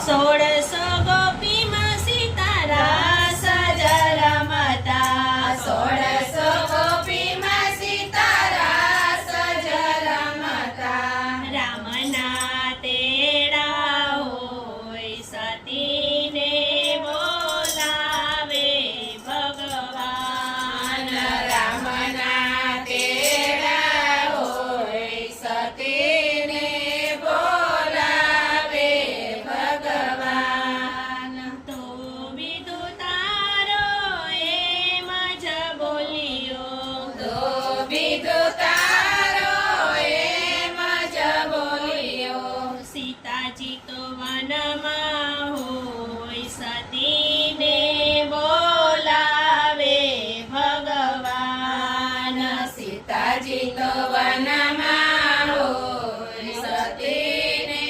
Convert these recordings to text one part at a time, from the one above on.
સોળસો ગોપીમાં સીતા રાસ જ રમતા. સોળસો ગોપીમાં સીતા રાસ જ રમતા. રામના તેડા હોય સતીને બોલાવે ભગવાન. રામના તેડા હોય સતીને બોલાવે ભગવાન. તો બીધું તારો એમ જ બોલ્યો. તો બીધું તારો એમ જ બોલ્યો. સીતાજી તો વનમાં હોય સતીને બોલાવે ભગવાન. સીતાજી તો વનમાં હોય સતીને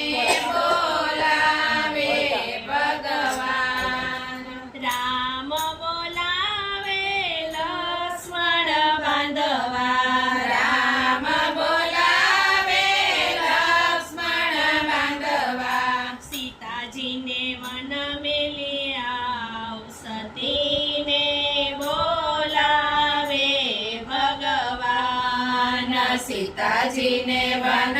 બોલાવે ભગવાન. રામ બોલાવે લક્ષ્મણ બાંધવા. રામ બોલાવે લક્ષ્મણ બાંધવા. સીતાજીને વન મેલી આવ સતીને બોલાવે ભગવાન. સીતાજીને વન